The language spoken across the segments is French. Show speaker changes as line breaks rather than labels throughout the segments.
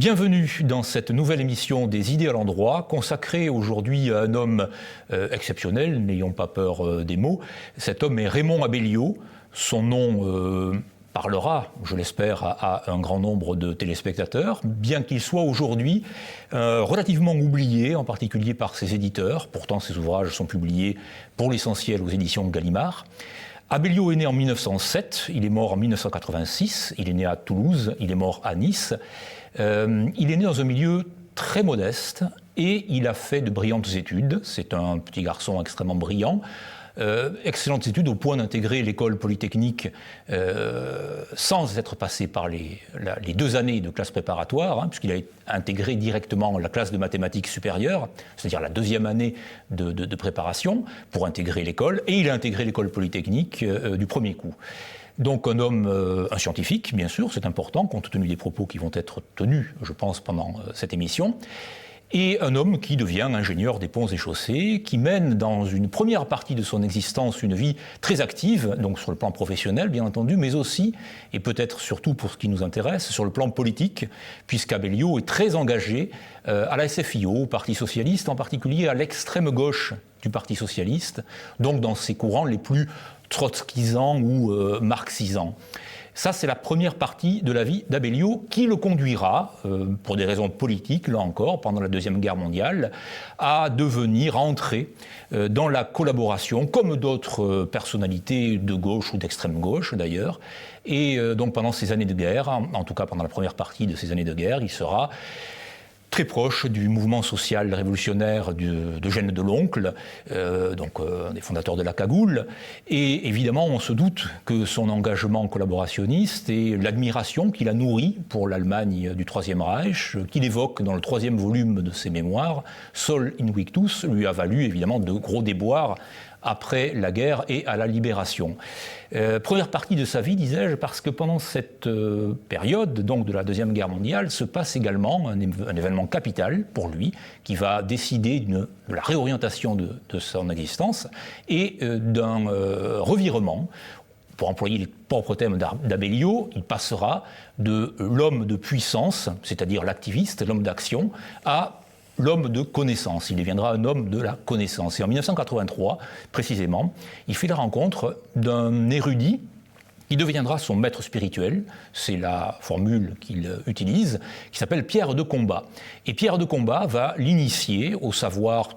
Bienvenue dans cette nouvelle émission des idées à l'endroit, consacrée aujourd'hui à un homme exceptionnel, n'ayons pas peur des mots. Cet homme est Raymond Abellio. Son nom parlera, je l'espère, à un grand nombre de téléspectateurs, bien qu'il soit aujourd'hui relativement oublié, en particulier par ses éditeurs. Pourtant, ses ouvrages sont publiés pour l'essentiel aux éditions Gallimard. Abellio est né en 1907, il est mort en 1986, il est né à Toulouse, il est mort à Nice. Il est né dans un milieu très modeste et il a fait de brillantes études. C'est un petit garçon extrêmement brillant. Excellentes études au point d'intégrer l'école polytechnique sans être passé par les 2 années de classe préparatoire, puisqu'il a intégré directement la classe de mathématiques supérieure, c'est-à-dire la 2e année de préparation pour intégrer l'école, et il a intégré l'école polytechnique du premier coup. Donc un scientifique, bien sûr, c'est important, compte tenu des propos qui vont être tenus, je pense, pendant cette émission, et un homme qui devient ingénieur des ponts et chaussées, qui mène dans une première partie de son existence une vie très active, donc sur le plan professionnel, bien entendu, mais aussi, et peut-être surtout pour ce qui nous intéresse, sur le plan politique, puisqu'Abellio est très engagé à la SFIO, au Parti socialiste, en particulier à l'extrême gauche du Parti socialiste, donc dans ses courants les plus trotskisants ou marxisants. Ça, c'est la première partie de la vie d'Abellio qui le conduira, pour des raisons politiques, là encore, pendant la Deuxième Guerre mondiale, à entrer dans la collaboration, comme d'autres personnalités de gauche ou d'extrême gauche d'ailleurs. Et donc pendant ces années de guerre, en tout cas pendant la première partie de ces années de guerre, il sera très proche du mouvement social révolutionnaire d'Eugène Deloncle, des fondateurs de la Cagoule. Et évidemment, on se doute que son engagement collaborationniste et l'admiration qu'il a nourrie pour l'Allemagne du Troisième Reich, qu'il évoque dans le 3e volume de ses mémoires, Sol Invictus, lui a valu évidemment de gros déboires après la guerre et à la libération. Première partie de sa vie, disais-je, parce que pendant cette période, donc de la Deuxième Guerre mondiale, se passe également un événement capital pour lui, qui va décider de la réorientation de son existence et d'un revirement. Pour employer les propres thèmes d'Abellio, il passera de l'homme de puissance, c'est-à-dire l'activiste, l'homme d'action, à l'homme de connaissance. Il deviendra un homme de la connaissance. Et en 1983, précisément, il fait la rencontre d'un érudit qui deviendra son maître spirituel, c'est la formule qu'il utilise, qui s'appelle Pierre de Combat. Et Pierre de Combat va l'initier au savoir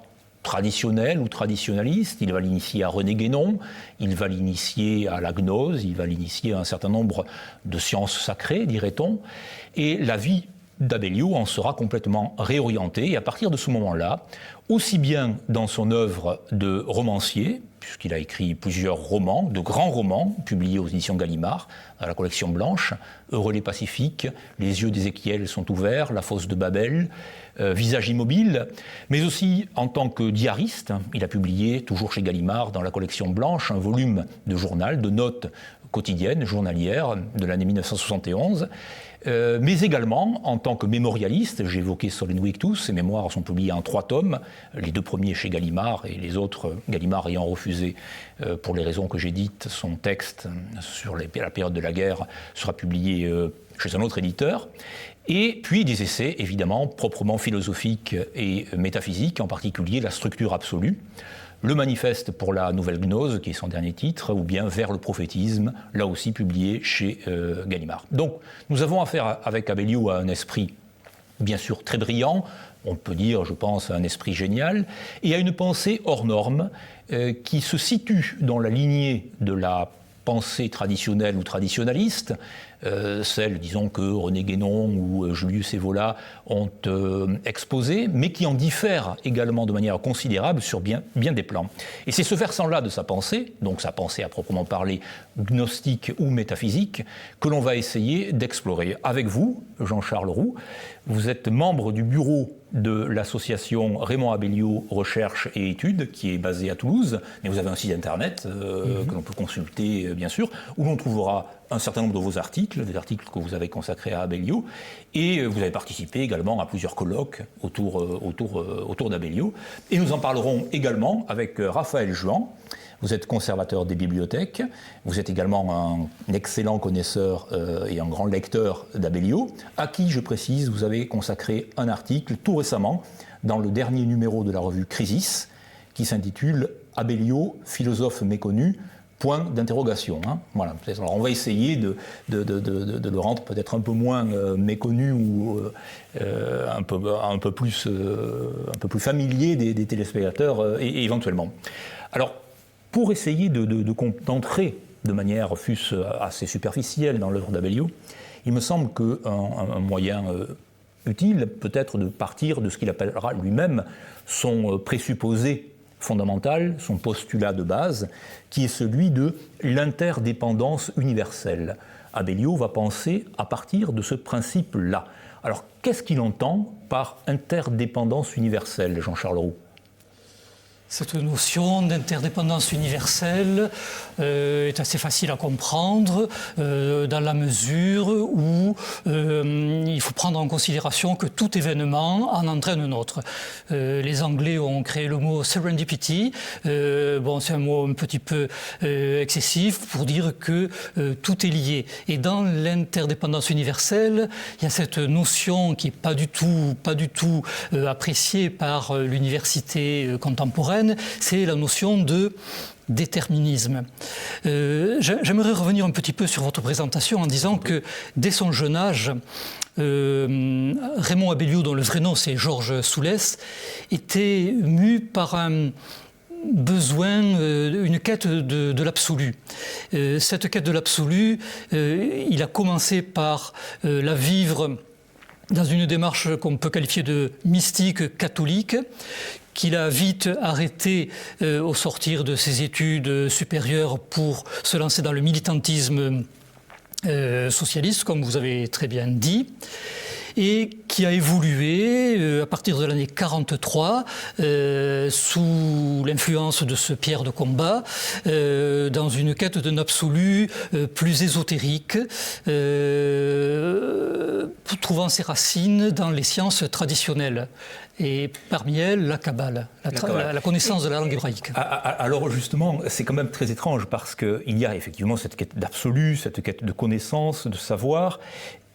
traditionnel ou traditionnaliste, il va l'initier à René Guénon, il va l'initier à la gnose, il va l'initier à un certain nombre de sciences sacrées, dirait-on, et la vie d'Abellio en sera complètement réorienté, et à partir de ce moment-là, aussi bien dans son œuvre de romancier, puisqu'il a écrit plusieurs romans, de grands romans, publiés aux éditions Gallimard, à la collection Blanche, Heureux les Pacifiques, Les yeux d'Ézéchiel sont ouverts, La fosse de Babel, Visage immobile, mais aussi en tant que diariste, il a publié, toujours chez Gallimard, dans la collection Blanche, un volume de journal, de notes quotidiennes, journalières, de l'année 1971, mais également en tant que mémorialiste. J'ai évoqué Sol Invictus, ses mémoires sont publiées en 3 tomes, les 2 premiers chez Gallimard et les autres, Gallimard ayant refusé, pour les raisons que j'ai dites, son texte sur la période de la guerre sera publié chez un autre éditeur. Et puis des essais, évidemment, proprement philosophiques et métaphysiques, en particulier La structure absolue, Le manifeste pour la nouvelle gnose, qui est son dernier titre, ou bien Vers le prophétisme, là aussi publié chez Gallimard. Donc nous avons affaire avec Abellio à un esprit bien sûr très brillant, on peut dire, je pense, à un esprit génial, et à une pensée hors norme qui se situe dans la lignée de la pensée traditionnelle ou traditionnaliste, celle, disons, que René Guénon ou Julius Evola ont exposée, mais qui en diffère également de manière considérable sur bien des plans. Et c'est ce versant-là de sa pensée, donc sa pensée à proprement parler gnostique ou métaphysique, que l'on va essayer d'explorer. Avec vous, Jean-Charles Roux, vous êtes membre du bureau de l'association Raymond Abellio Recherche et Études, qui est basée à Toulouse, mais vous avez un site internet que l'on peut consulter, bien sûr, où l'on trouvera un certain nombre de vos articles, des articles que vous avez consacrés à Abellio, et vous avez participé également à plusieurs colloques autour d'Abellio. Et nous en parlerons également avec Raphaël Juan. Vous êtes conservateur des bibliothèques, vous êtes également un excellent connaisseur et un grand lecteur d'Abellio, à qui, je précise, vous avez consacré un article tout récemment dans le dernier numéro de la revue Crisis, qui s'intitule « Abellio, philosophe méconnu ». Point d'interrogation. Hein. Voilà. Alors on va essayer de le rendre peut-être un peu moins méconnu ou un peu plus familier des téléspectateurs éventuellement. Alors, pour essayer d'entrer de manière fût-ce assez superficielle dans l'œuvre d'Abellio, il me semble qu'un moyen utile peut-être de partir de ce qu'il appellera lui-même son présupposé fondamental, son postulat de base, qui est celui de l'interdépendance universelle. Abellio va penser à partir de ce principe-là. Alors, qu'est-ce qu'il entend par interdépendance universelle, Jean-Charles Roux ?
Cette notion d'interdépendance universelle est assez facile à comprendre dans la mesure où il faut prendre en considération que tout événement en entraîne un autre. Les Anglais ont créé le mot serendipity. C'est un mot un petit peu excessif pour dire que tout est lié. Et dans l'interdépendance universelle, il y a cette notion qui n'est pas du tout appréciée par l'université contemporaine. C'est la notion de déterminisme. J'aimerais revenir un petit peu sur votre présentation en disant que dès son jeune âge, Raymond Abellio, dont le vrai nom c'est Georges Soulès, était mu par un besoin, une quête de l'absolu. Cette quête de l'absolu, il a commencé par la vivre dans une démarche qu'on peut qualifier de mystique catholique, qu'il a vite arrêté au sortir de ses études supérieures pour se lancer dans le militantisme socialiste, comme vous avez très bien dit, et qui a évolué à partir de l'année 1943 sous l'influence de ce Pierre de Combat dans une quête d'un absolu plus ésotérique, trouvant ses racines dans les sciences traditionnelles. Et parmi elles, la Kabbale, la connaissance de la langue hébraïque.
Alors justement, c'est quand même très étrange parce qu'il y a effectivement cette quête d'absolu, cette quête de connaissance, de savoir,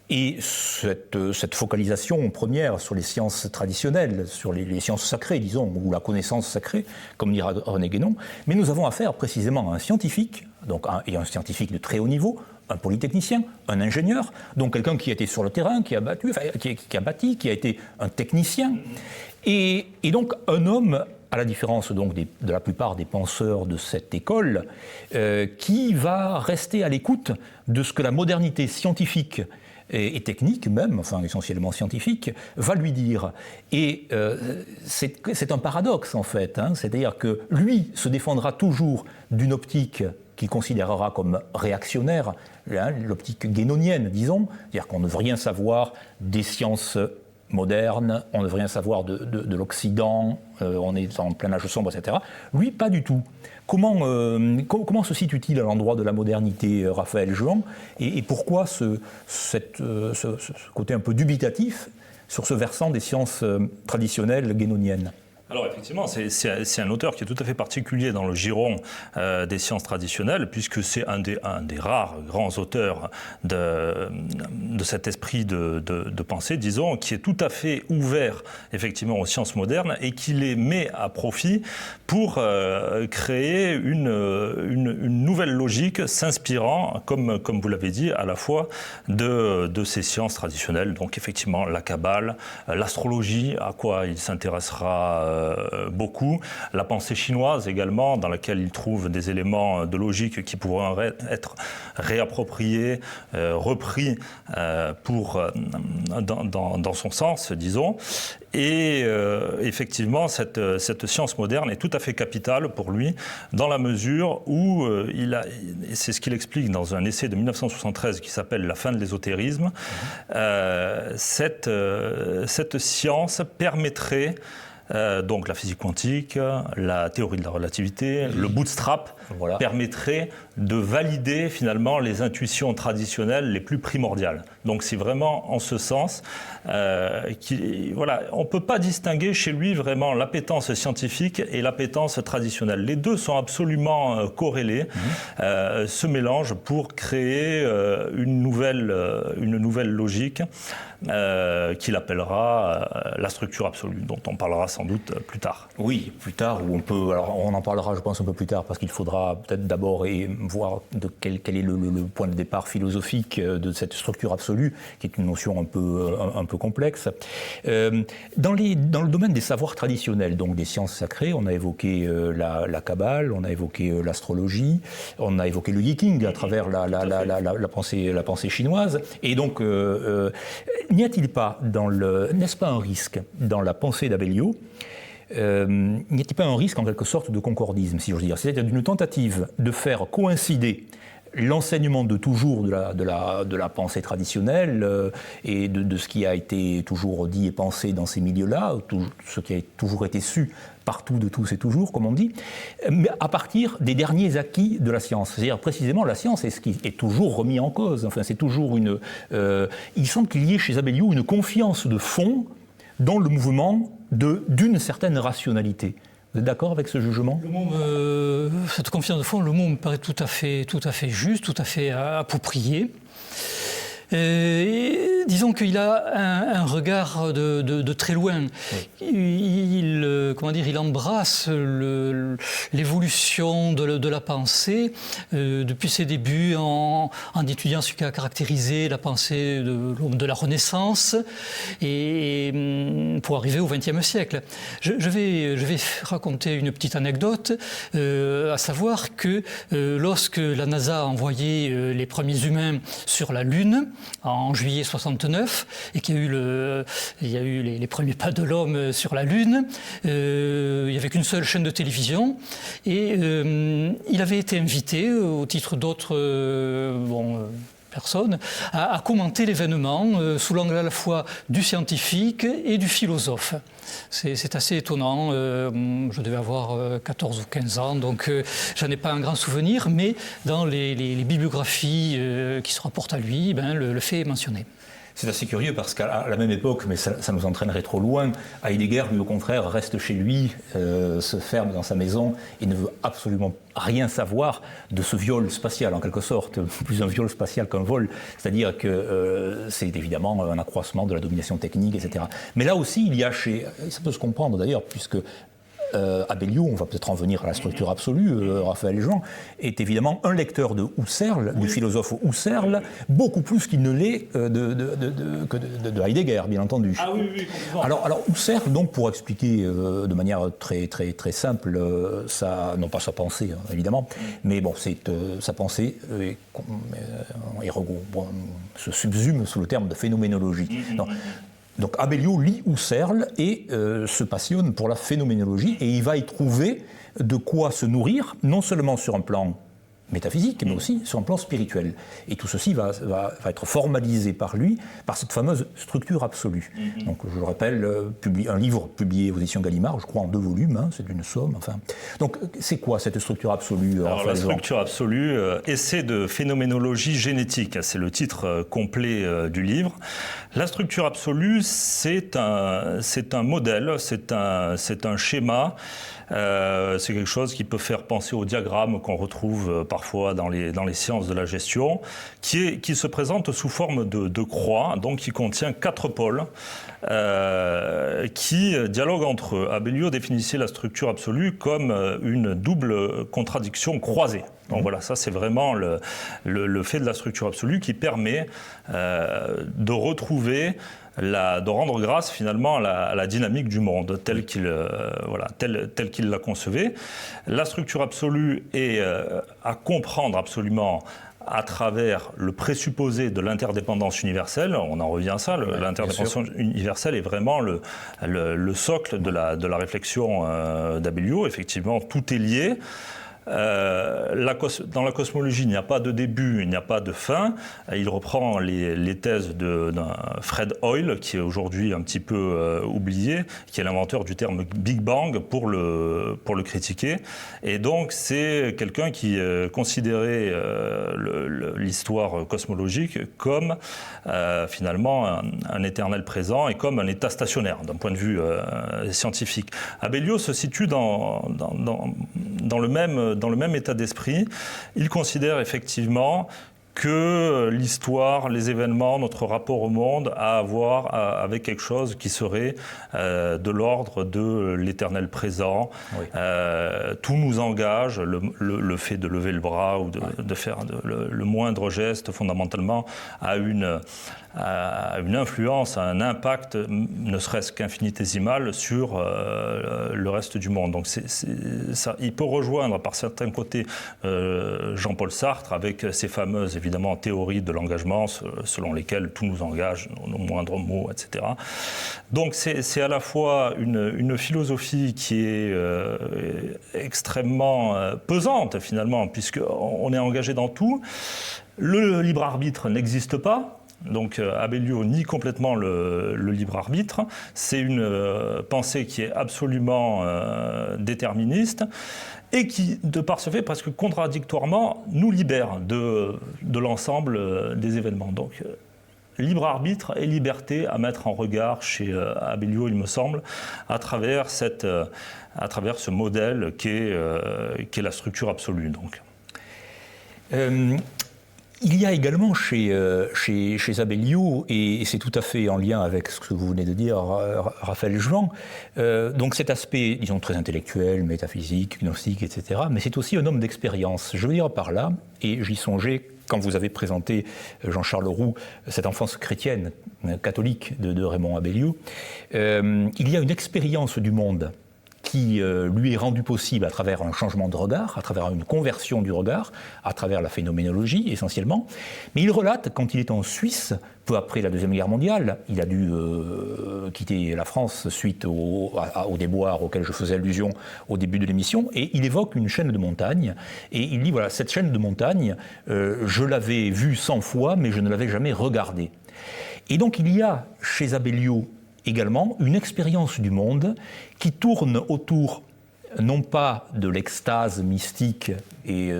et cette focalisation première sur les sciences traditionnelles, sur les sciences sacrées, disons, ou la connaissance sacrée, comme dira René Guénon. Mais nous avons affaire précisément à un scientifique, et un scientifique de très haut niveau, un polytechnicien, un ingénieur, donc quelqu'un qui a été sur le terrain, qui a bâti, qui a été un technicien, et donc un homme, à la différence donc de la plupart des penseurs de cette école, qui va rester à l'écoute de ce que la modernité scientifique et technique même, enfin essentiellement scientifique, va lui dire. Et c'est un paradoxe en fait, hein, c'est-à-dire que lui se défendra toujours d'une optique qu'il considérera comme réactionnaire, l'optique guénonienne, disons, c'est-à-dire qu'on ne veut rien savoir des sciences modernes, on ne veut rien savoir de l'Occident, on est en plein âge sombre, etc. Lui, pas du tout. Comment se situe-t-il à l'endroit de la modernité, Raphaël Juan, et pourquoi ce côté un peu dubitatif sur ce versant des sciences traditionnelles guénoniennes ?
Alors effectivement, c'est un auteur qui est tout à fait particulier dans le giron des sciences traditionnelles, puisque c'est un des rares grands auteurs de cet esprit de pensée, disons, qui est tout à fait ouvert effectivement aux sciences modernes et qui les met à profit pour créer une nouvelle logique s'inspirant, comme vous l'avez dit, à la fois de ces sciences traditionnelles, donc effectivement la Kabbale, l'astrologie, à quoi il s'intéressera beaucoup, la pensée chinoise également, dans laquelle il trouve des éléments de logique qui pourraient être réappropriés, repris dans son sens, disons. Et effectivement, cette science moderne est tout à fait capitale pour lui, dans la mesure où c'est ce qu'il explique dans un essai de 1973 qui s'appelle « La fin de l'ésotérisme », cette science permettrait donc la physique quantique, la théorie de la relativité, le bootstrap, permettrait de valider finalement les intuitions traditionnelles les plus primordiales. Donc c'est vraiment en ce sens on ne peut pas distinguer chez lui vraiment l'appétence scientifique et l'appétence traditionnelle. Les deux sont absolument corrélés, se mélangent pour créer une nouvelle logique qu'il appellera la structure absolue, dont on parlera sans doute plus tard.
Oui, plus tard, alors on en parlera je pense un peu plus tard, parce qu'il faudra peut-être d'abord voir quel est le point de départ philosophique de cette structure absolue, qui est une notion un peu complexe. Dans le domaine des savoirs traditionnels, donc des sciences sacrées, on a évoqué la Kabbale, on a évoqué l'astrologie, on a évoqué le Yiking à travers la pensée chinoise, et donc n'y a-t-il pas n'est-ce pas un risque dans la pensée d'Abellio, n'y a-t-il pas un risque en quelque sorte de concordisme, si j'ose dire, c'est-à-dire d'une tentative de faire coïncider l'enseignement de toujours de la pensée traditionnelle et de ce qui a été toujours dit et pensé dans ces milieux-là, ce qui a toujours été su partout de tous et toujours, comme on dit, mais à partir des derniers acquis de la science. C'est-à-dire précisément la science est ce qui est toujours remis en cause. Enfin, c'est toujours il semble qu'il y ait chez Abellio une confiance de fond dans le mouvement d'une certaine rationalité. Vous êtes d'accord avec ce jugement ?
Cette confiance de fond, le mot me paraît tout à fait juste, tout à fait approprié. Disons qu'il a un regard de très loin. Il embrasse l'évolution de la pensée depuis ses débuts en étudiant ce qui a caractérisé la pensée de la Renaissance et pour arriver au XXe siècle. Je vais raconter une petite anecdote, à savoir que lorsque la NASA a envoyé les premiers humains sur la Lune, en juillet 69, et qu'il y a eu les premiers pas de l'homme sur la Lune, il n'y avait qu'une seule chaîne de télévision, et il avait été invité, au titre d'autres personnes, à commenter l'événement sous l'angle à la fois du scientifique et du philosophe. C'est assez étonnant, je devais avoir 14 ou 15 ans, donc j'en ai pas un grand souvenir, mais dans les bibliographies qui se rapportent à lui, le fait est mentionné.
C'est assez curieux parce qu'à la même époque, mais ça nous entraînerait trop loin, Heidegger, lui au contraire, reste chez lui, se ferme dans sa maison et ne veut absolument rien savoir de ce viol spatial, en quelque sorte, plus un viol spatial qu'un vol, c'est-à-dire que c'est évidemment un accroissement de la domination technique, etc. Mais là aussi, il y a ça peut se comprendre d'ailleurs, puisque Abellio, on va peut-être en venir à la structure absolue, Raphaël Jean, est évidemment un lecteur de Husserl, du philosophe Husserl, beaucoup plus qu'il ne l'est que de Heidegger, bien entendu.
Ah oui, complètement.
Alors Husserl, donc, pour expliquer de manière très, très, très simple, non pas sa pensée, évidemment, mais bon, sa pensée se subsume sous le terme de phénoménologie. Donc Abellio lit Husserl et se passionne pour la phénoménologie, et il va y trouver de quoi se nourrir, non seulement sur un plan métaphysique, mais aussi sur un plan spirituel. Et tout ceci va être formalisé par lui, par cette fameuse structure absolue. Donc, je le rappelle, un livre publié aux éditions Gallimard, je crois en 2 volumes, c'est une somme, enfin. Donc, c'est quoi cette structure absolue ?
Alors, la structure absolue, essai de phénoménologie génétique, c'est le titre complet du livre. La structure absolue, c'est un modèle, c'est un schéma. C'est quelque chose qui peut faire penser au diagramme qu'on retrouve parfois dans les sciences de la gestion, qui se présente sous forme de croix, donc qui contient 4 pôles qui dialoguent entre eux. Abellio définissait la structure absolue comme une double contradiction croisée. Donc voilà, ça c'est vraiment le fait de la structure absolue qui permet de retrouver, de rendre grâce finalement à la dynamique du monde tel qu'il la concevait. La structure absolue est à comprendre absolument à travers le présupposé de l'interdépendance universelle. On en revient à ça, l'interdépendance universelle est vraiment le socle de la réflexion d'Abellio. Effectivement, tout est lié. dans la cosmologie, il n'y a pas de début, il n'y a pas de fin. Il reprend les thèses d'un Fred Hoyle, qui est aujourd'hui un petit peu oublié, qui est l'inventeur du terme Big Bang pour le critiquer. Et donc, c'est quelqu'un qui considérait l'histoire cosmologique comme finalement un éternel présent et comme un état stationnaire d'un point de vue scientifique. Abellio se situe dans le même état d'esprit. Il considère effectivement que l'histoire, les événements, notre rapport au monde a à voir avec quelque chose qui serait de l'ordre de l'éternel présent. Oui. Tout nous engage, le fait de lever le bras ou de faire le moindre geste, fondamentalement, a une influence, un impact, ne serait-ce qu'infinitésimal, sur le reste du monde. Donc ça, il peut rejoindre par certains côtés Jean-Paul Sartre avec ses fameuses, évidemment, théories de l'engagement selon lesquelles tout nous engage, nos moindres mots, etc. Donc c'est à la fois une philosophie qui est extrêmement pesante, finalement, puisqu'on est engagé dans tout. Le libre arbitre n'existe pas. Donc Abellio nie complètement le libre arbitre. C'est une pensée qui est absolument déterministe et qui, de par ce fait, presque contradictoirement, nous libère de l'ensemble des événements. Donc libre arbitre et liberté à mettre en regard chez Abellio, il me semble, à travers ce modèle qu'est la structure absolue. Donc.
Il y a également chez Abellio, et c'est tout à fait en lien avec ce que vous venez de dire, Raphaël Juan, donc cet aspect, disons, très intellectuel, métaphysique, gnostique, etc., mais c'est aussi un homme d'expérience. Je veux dire par là, et j'y songeais quand vous avez présenté, Jean-Charles Roux, cette enfance chrétienne, catholique de Raymond Abellio, il y a une expérience du monde qui lui est rendu possible à travers un changement de regard, à travers une conversion du regard, à travers la phénoménologie essentiellement. Mais il relate, quand il est en Suisse, peu après la Deuxième Guerre mondiale, il a dû quitter la France suite au déboire auquel je faisais allusion au début de l'émission, et il évoque une chaîne de montagnes, et il dit, voilà, cette chaîne de montagnes, je l'avais vue 100 fois, mais je ne l'avais jamais regardée. Et donc il y a chez Abellio également une expérience du monde qui tourne autour non pas de l'extase mystique et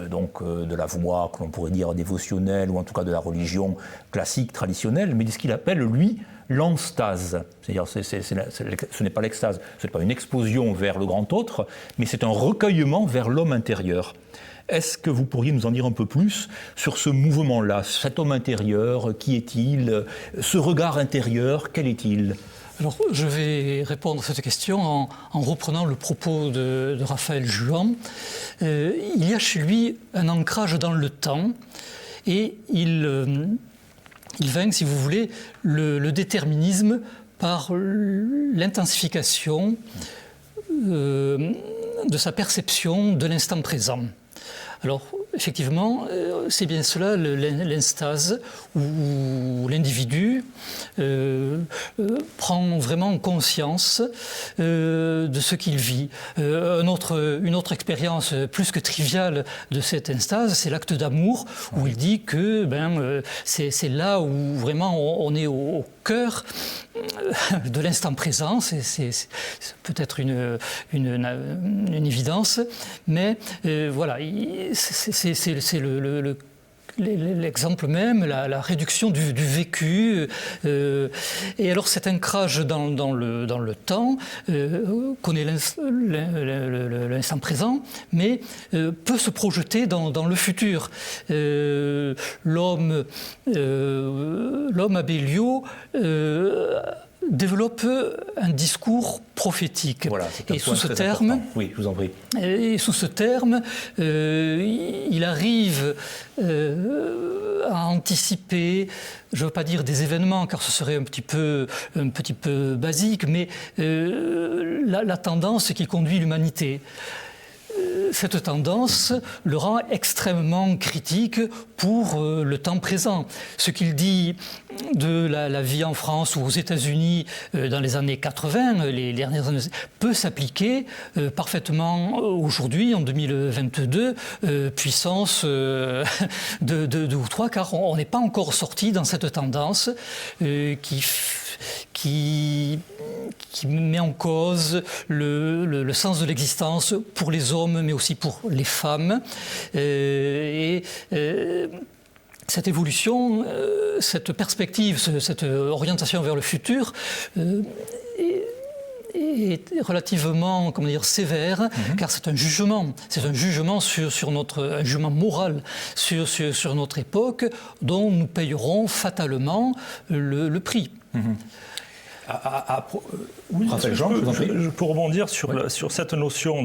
donc de la voie que l'on pourrait dire dévotionnelle ou en tout cas de la religion classique, traditionnelle, mais de ce qu'il appelle, lui, l'enstase. C'est-à-dire ce n'est pas l'extase, ce n'est pas une explosion vers le grand autre, mais c'est un recueillement vers l'homme intérieur. Est-ce que vous pourriez nous en dire un peu plus sur ce mouvement-là, cet homme intérieur, qui est-il, ce regard intérieur, quel est-il ?
Alors, je vais répondre à cette question en reprenant le propos de Raphaël Juan. Il y a chez lui un ancrage dans le temps et il vainc, si vous voulez, le déterminisme par l'intensification de sa perception de l'instant présent. Alors, effectivement, c'est bien cela, l'instase, où l'individu prend vraiment conscience de ce qu'il vit. Une autre expérience plus que triviale de cette instase, c'est l'acte d'amour, où il dit que c'est là où vraiment on est au cœur de l'instant présent. C'est peut-être une évidence, mais voilà, c'est l'exemple même, la réduction du vécu. Et alors cet ancrage dans le temps connaît l'instant présent, mais peut se projeter dans le futur. L'homme Abellio développe un discours prophétique.
Voilà,
et sous ce terme,
important. Oui, je vous en prie.
Et sous ce terme, il arrive à anticiper, je ne veux pas dire des événements, car ce serait un petit peu basique, mais la tendance qui conduit l'humanité. cette tendance le rend extrêmement critique pour le temps présent. Ce qu'il dit de la vie en France ou aux États-Unis dans les années 80, les dernières années, peut s'appliquer parfaitement aujourd'hui, en 2022, puissance de 2 ou 3, car on n'est pas encore sorti dans cette tendance qui met en cause le sens de l'existence pour les hommes, mais aussi pour les femmes. Cette évolution, cette perspective, cette orientation vers le futur est relativement, sévère, car c'est un jugement. C'est un jugement un jugement moral sur notre époque, dont nous payerons fatalement le prix.
Oui, pour rebondir sur cette notion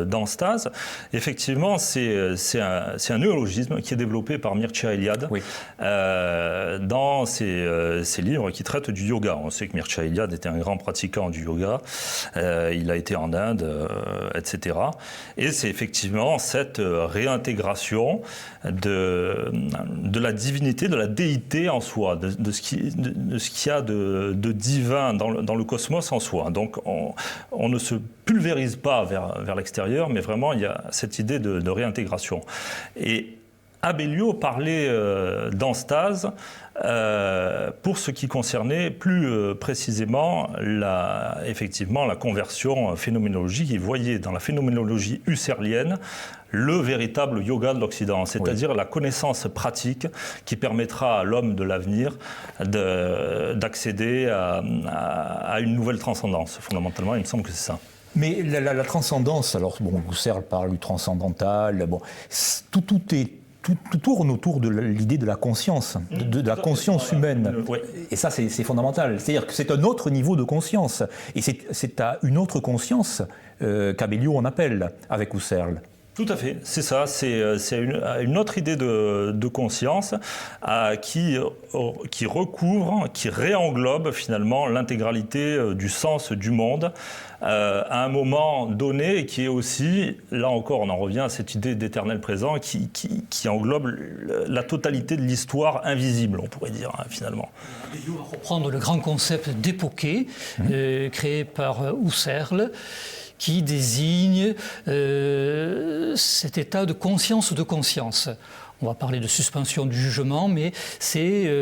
d'anstase, effectivement, c'est un néologisme qui est développé par Mircea Eliade dans ses livres qui traitent du yoga. On sait que Mircea Eliade était un grand pratiquant du yoga, il a été en Inde, etc. Et c'est effectivement cette réintégration de la divinité, de la déité en soi, de ce qu'il y a de divin dans le cosmos en soi. Donc on ne se pulvérise pas vers l'extérieur, mais vraiment il y a cette idée de réintégration. Et Abellio parlait d'anstase pour ce qui concernait plus précisément effectivement la conversion phénoménologique. Il voyait dans la phénoménologie husserlienne le véritable yoga de l'Occident, c'est-à-dire la connaissance pratique qui permettra à l'homme de l'avenir d'accéder à une nouvelle transcendance. Fondamentalement, il me semble que c'est ça.
Mais la transcendance, alors Husserl parle du transcendantal, tout tourne autour de l'idée de la conscience, de la conscience humaine. Et ça, c'est fondamental. C'est-à-dire que c'est un autre niveau de conscience. Et c'est à une autre conscience qu'Abellio en appelle avec Husserl.
Tout à fait, c'est ça, c'est une autre idée de conscience qui recouvre, qui réenglobe finalement l'intégralité du sens du monde à un moment donné, et qui est aussi, là encore on en revient à cette idée d'éternel présent qui englobe la totalité de l'histoire invisible, on pourrait dire finalement.
Il va reprendre le grand concept d'époqué créé par Husserl, qui désigne cet état de conscience de conscience. On va parler de suspension du jugement, mais c'est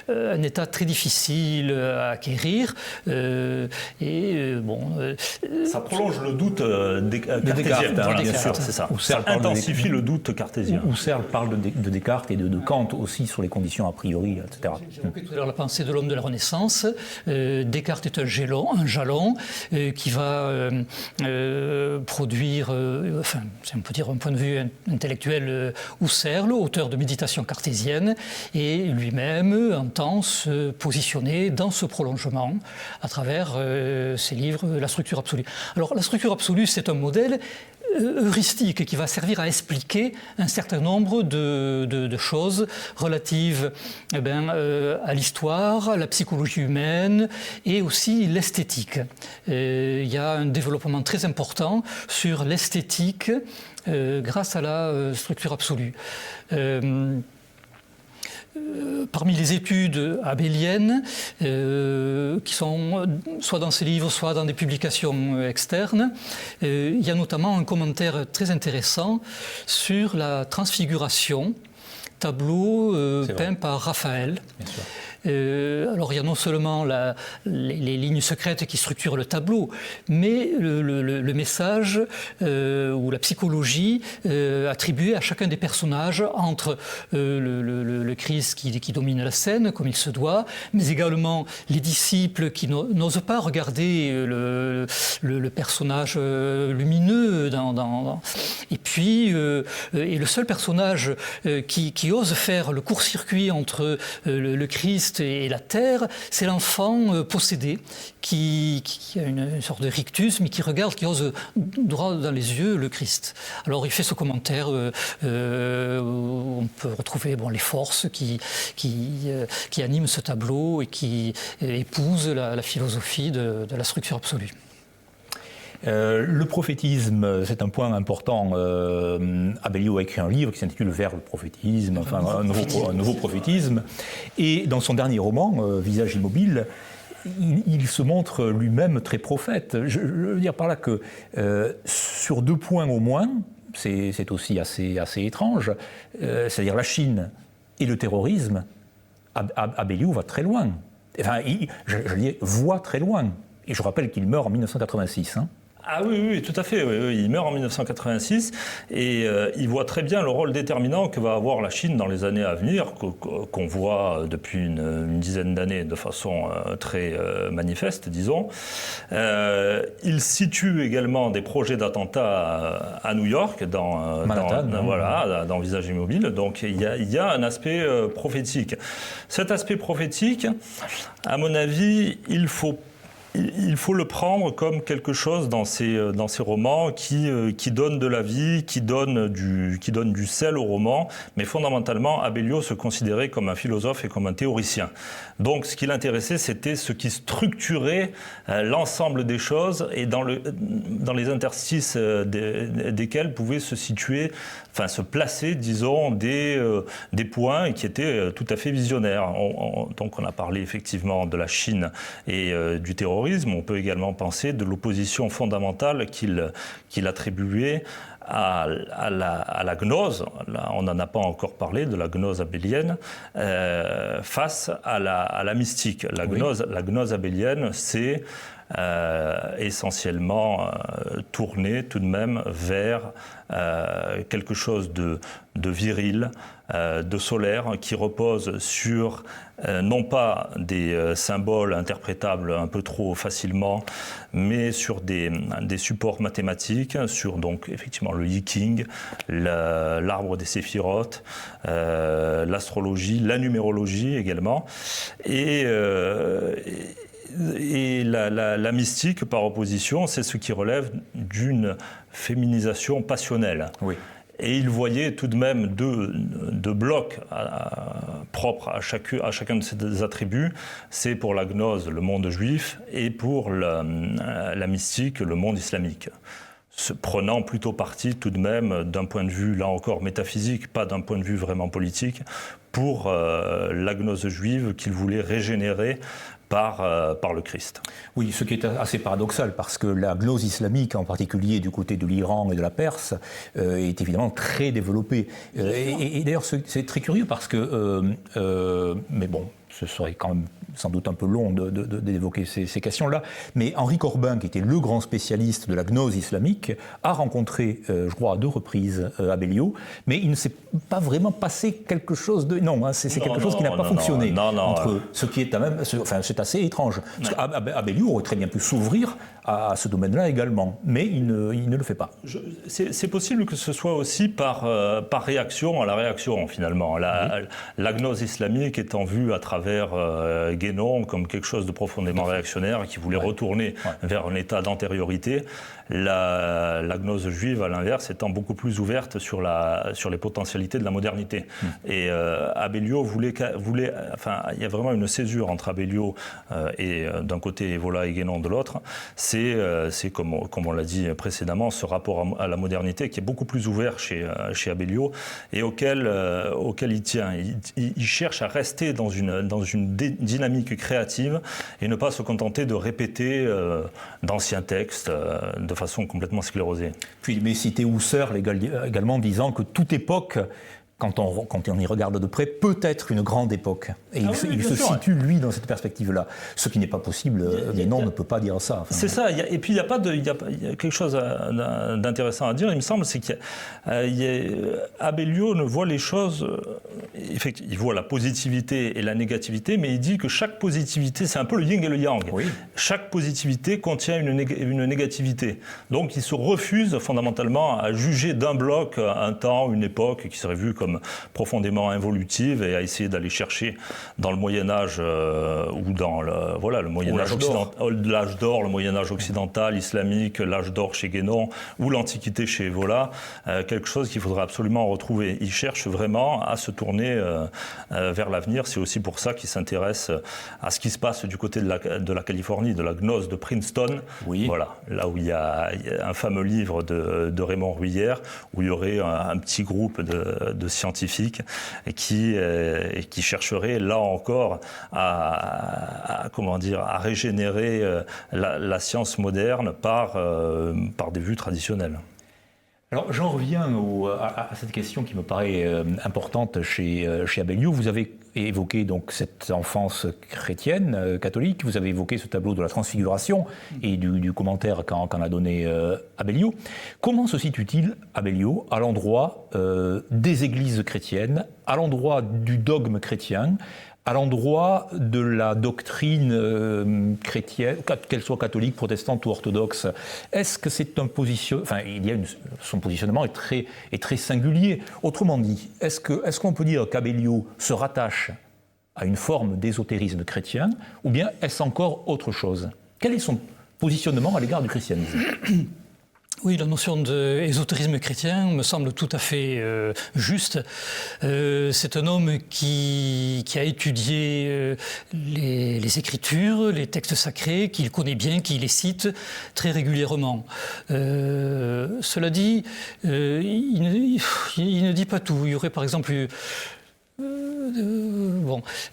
un état très difficile à acquérir.
Ça prolonge le doute cartésien, bien sûr, c'est ça. Ça intensifie le doute cartésien.
Husserl parle de Descartes et de Kant aussi sur les conditions a priori, etc.
J'ai évoqué tout à l'heure la pensée de l'homme de la Renaissance. Descartes est un jalon qui va produire, on peut dire un point de vue intellectuel, Husserl, auteur de méditation cartésienne, et lui-même entend se positionner dans ce prolongement à travers ses livres La structure absolue. Alors la structure absolue, c'est un modèle heuristique qui va servir à expliquer un certain nombre de choses relatives à l'histoire, à la psychologie humaine et aussi l'esthétique. Il y a un développement très important sur l'esthétique grâce à la structure absolue. Parmi les études abéliennes, qui sont soit dans ces livres, soit dans des publications externes, il y a notamment un commentaire très intéressant sur la transfiguration, tableau peint par Raphaël.
Bien sûr.
Alors il y a non seulement les lignes secrètes qui structurent le tableau, mais le message ou la psychologie attribuée à chacun des personnages entre le Christ qui domine la scène comme il se doit, mais également les disciples qui n'osent pas regarder le personnage lumineux et puis et le seul personnage qui ose faire le court-circuit entre le Christ et la terre, c'est l'enfant possédé qui a une sorte de rictus, mais qui regarde, qui ose droit dans les yeux le Christ. Alors il fait ce commentaire où on peut retrouver les forces qui animent ce tableau et qui épousent la philosophie de la structure absolue.
Le prophétisme, c'est un point important. Abellio a écrit un livre qui s'intitule Vers le prophétisme, enfin un nouveau prophétisme. Et dans son dernier roman, Visage immobile, il se montre lui-même très prophète. Je veux dire par là que sur 2 points au moins, c'est aussi assez étrange, c'est-à-dire la Chine et le terrorisme, Abellio va très loin. Enfin, je dis, voit très loin. Et je rappelle qu'il meurt en 1986.
Ah oui, tout à fait. Oui. Il meurt en 1986 et il voit très bien le rôle déterminant que va avoir la Chine dans les années à venir, qu'on voit depuis une dizaine d'années de façon très manifeste, disons. Il situe également des projets d'attentats à New York, dans Visage immobile. Donc il y a un aspect prophétique. Cet aspect prophétique, à mon avis, il faut le prendre comme quelque chose dans ces romans qui donne de la vie, qui donne du sel au roman, mais fondamentalement, Abellio se considérait comme un philosophe et comme un théoricien. Donc ce qui l'intéressait, c'était ce qui structurait l'ensemble des choses et dans les interstices desquels pouvaient se situer, enfin se placer, disons, des points qui étaient tout à fait visionnaires. Donc on a parlé effectivement de la Chine et du terrorisme. On peut également penser de l'opposition fondamentale qu'il attribuait à la gnose, là, on n'en a pas encore parlé, de la gnose abélienne, face à la mystique. La gnose abélienne, c'est essentiellement tourné tout de même vers quelque chose de viril, de solaire, qui repose sur non pas des symboles interprétables un peu trop facilement, mais sur des supports mathématiques, sur donc effectivement le Yi-King, l'arbre des séphirotes, l'astrologie, la numérologie également, et la mystique, par opposition, c'est ce qui relève d'une féminisation passionnelle.
Oui.
Et il voyait tout de même deux blocs propres à chacun de ces attributs. C'est pour la gnose le monde juif et pour la mystique le monde islamique. Prenant plutôt parti tout de même d'un point de vue, là encore, métaphysique, pas d'un point de vue vraiment politique, pour la gnose juive qu'il voulait régénérer par le Christ.
Oui, ce qui est assez paradoxal, parce que la gnose islamique, en particulier du côté de l'Iran et de la Perse, est évidemment très développée. Et d'ailleurs, c'est très curieux parce que, mais bon, ce serait quand même sans doute un peu long d'évoquer ces questions-là, mais Henri Corbin, qui était le grand spécialiste de la gnose islamique, a rencontré, je crois, à 2 reprises Abellio, mais il ne s'est pas vraiment passé quelque chose de... Non, hein, c'est quelque chose qui n'a pas fonctionné entre ce qui est quand même... Enfin, c'est assez étrange. Parce qu'Abellio aurait très bien pu s'ouvrir à ce domaine-là également, mais il ne le fait pas.
C'est possible que ce soit aussi par réaction à la réaction, finalement. La gnose islamique étant vue à travers Guénon comme quelque chose de profondément réactionnaire qui voulait retourner vers un état d'antériorité. La gnose juive, à l'inverse, étant beaucoup plus ouverte sur les potentialités de la modernité. Et Abellio voulait... Enfin, il y a vraiment une césure entre Abellio et d'un côté Evola et Guénon de l'autre. C'est comme on l'a dit précédemment, ce rapport à la modernité qui est beaucoup plus ouvert chez Abellio et auquel il tient. Il cherche à rester dans une dynamique créative et ne pas se contenter de répéter d'anciens textes de façon complètement sclérosée.
Puis il met cité Husserl également disant que toute époque, quand on y regarde de près, peut être une grande époque. Et il se situe, lui, dans cette perspective-là. Ce qui n'est pas possible, Guénon ne peut pas dire ça. Enfin,
c'est ça, et puis il y a quelque chose d'intéressant à dire, il me semble, c'est qu'Abellio ne voit les choses... Effectivement, il voit la positivité et la négativité, mais il dit que chaque positivité, c'est un peu le yin et le yang. Oui. Chaque positivité contient une négativité. Donc il se refuse fondamentalement à juger d'un bloc un temps, une époque qui serait vue comme comme profondément involutive et à essayer d'aller chercher dans le Moyen-Âge ou dans le Moyen-Âge l'âge d'or, le Moyen-Âge occidental, islamique, l'âge d'or chez Guénon ou l'Antiquité chez Evola, quelque chose qu'il faudra absolument retrouver. Il cherche vraiment à se tourner vers l'avenir. C'est aussi pour ça qu'il s'intéresse à ce qui se passe du côté de la Californie, de la gnose de Princeton.
Oui.
Voilà, là où il y a un fameux livre de Raymond Ruyère, où il y aurait un petit groupe de scientifiques qui chercheraient là encore à régénérer la science moderne par des vues traditionnelles.
Alors j'en reviens à cette question qui me paraît importante chez Abellio. Vous avez évoqué donc cette enfance chrétienne, catholique, vous avez évoqué ce tableau de la transfiguration et du commentaire qu'en a donné Abellio. Comment se situe-t-il, Abellio, à l'endroit des églises chrétiennes, à l'endroit du dogme chrétien, à l'endroit de la doctrine chrétienne, qu'elle soit catholique, protestante ou orthodoxe? Est-ce que c'est un positionnement... Enfin, son positionnement est très singulier. Autrement dit, est-ce qu'on peut dire qu'Abellio se rattache à une forme d'ésotérisme chrétien, ou bien est-ce encore autre chose? Quel est son positionnement à l'égard du christianisme?
Oui, la notion d'ésotérisme chrétien me semble tout à fait juste. C'est un homme qui a étudié les Écritures, les textes sacrés, qu'il connaît bien, qui les cite très régulièrement. Cela dit, il ne dit pas tout. Il y aurait par exemple...